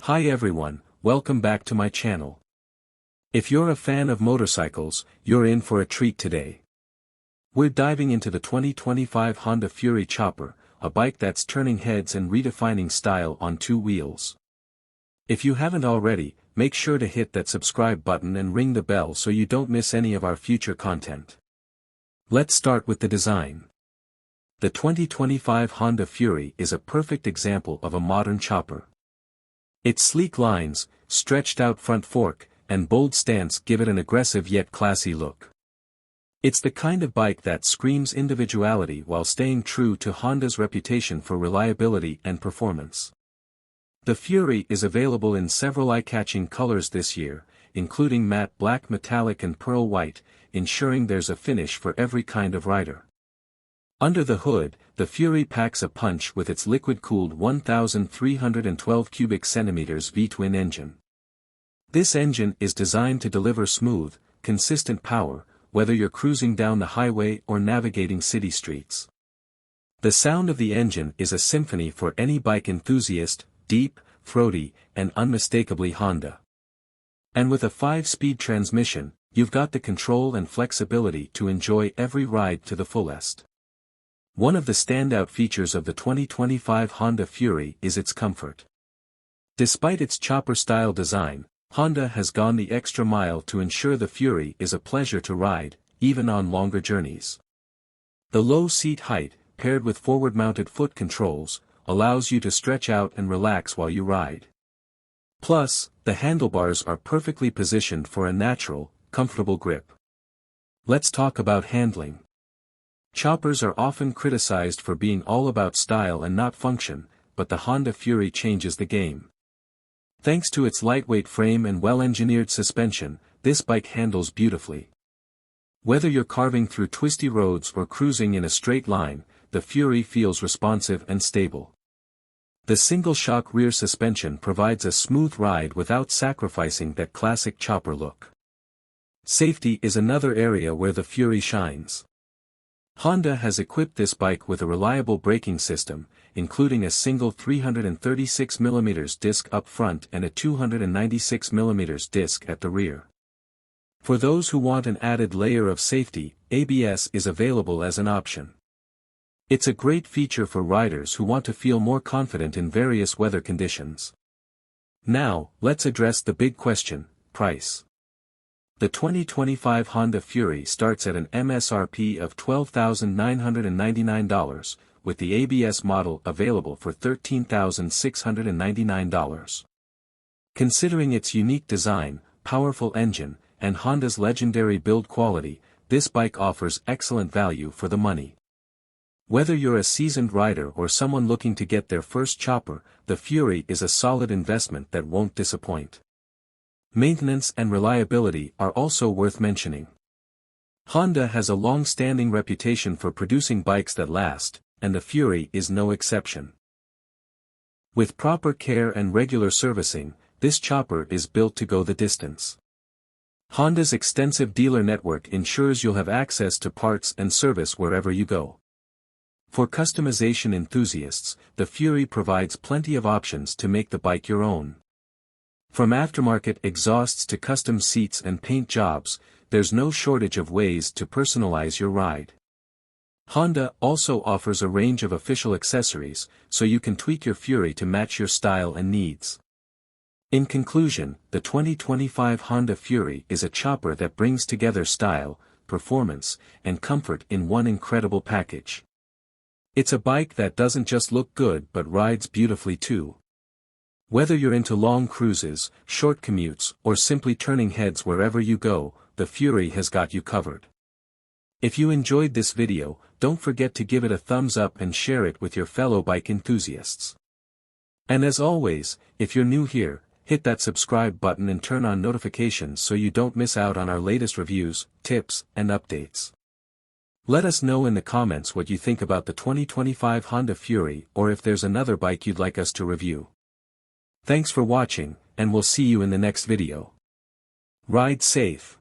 Hi everyone, welcome back to my channel. If you're a fan of motorcycles, you're in for a treat today. We're diving into the 2025 Honda Furry Chopper, a bike that's turning heads and redefining style on two wheels. If you haven't already, make sure to hit that subscribe button and ring the bell so you don't miss any of our future content. Let's start with the design. The 2025 Honda Furry is a perfect example of a modern chopper. Its sleek lines, stretched out front fork, and bold stance give it an aggressive yet classy look. It's the kind of bike that screams individuality while staying true to Honda's reputation for reliability and performance. The Furry is available in several eye-catching colors this year, including matte black, metallic and pearl white, ensuring there's a finish for every kind of rider. Under the hood, the Furry packs a punch with its liquid-cooled 1,312 cubic centimeters V-twin engine. This engine is designed to deliver smooth, consistent power, whether you're cruising down the highway or navigating city streets. The sound of the engine is a symphony for any bike enthusiast, deep, throaty, and unmistakably Honda. And with a 5-speed transmission, you've got the control and flexibility to enjoy every ride to the fullest. One of the standout features of the 2025 Honda Furry is its comfort. Despite its chopper-style design, Honda has gone the extra mile to ensure the Furry is a pleasure to ride, even on longer journeys. The low seat height, paired with forward-mounted foot controls, allows you to stretch out and relax while you ride. Plus, the handlebars are perfectly positioned for a natural, comfortable grip. Let's talk about handling. Choppers are often criticized for being all about style and not function, but the Honda Furry changes the game. Thanks to its lightweight frame and well-engineered suspension, this bike handles beautifully. Whether you're carving through twisty roads or cruising in a straight line, the Furry feels responsive and stable. The single-shock rear suspension provides a smooth ride without sacrificing that classic chopper look. Safety is another area where the Furry shines. Honda has equipped this bike with a reliable braking system, including a single 336mm disc up front and a 296mm disc at the rear. For those who want an added layer of safety, ABS is available as an option. It's a great feature for riders who want to feel more confident in various weather conditions. Now, let's address the big question: price. The 2025 Honda Furry starts at an MSRP of $12,999, with the ABS model available for $13,699. Considering its unique design, powerful engine, and Honda's legendary build quality, this bike offers excellent value for the money. Whether you're a seasoned rider or someone looking to get their first chopper, the Furry is a solid investment that won't disappoint. Maintenance and reliability are also worth mentioning. Honda has a long-standing reputation for producing bikes that last, and the Furry is no exception. With proper care and regular servicing, this chopper is built to go the distance. Honda's extensive dealer network ensures you'll have access to parts and service wherever you go. For customization enthusiasts, the Furry provides plenty of options to make the bike your own. From aftermarket exhausts to custom seats and paint jobs, there's no shortage of ways to personalize your ride. Honda also offers a range of official accessories, so you can tweak your Furry to match your style and needs. In conclusion, the 2025 Honda Furry is a chopper that brings together style, performance, and comfort in one incredible package. It's a bike that doesn't just look good but rides beautifully too. Whether you're into long cruises, short commutes, or simply turning heads wherever you go, the Furry has got you covered. If you enjoyed this video, don't forget to give it a thumbs up and share it with your fellow bike enthusiasts. And as always, if you're new here, hit that subscribe button and turn on notifications so you don't miss out on our latest reviews, tips, and updates. Let us know in the comments what you think about the 2025 Honda Furry, or if there's another bike you'd like us to review. Thanks for watching, and we'll see you in the next video. Ride safe.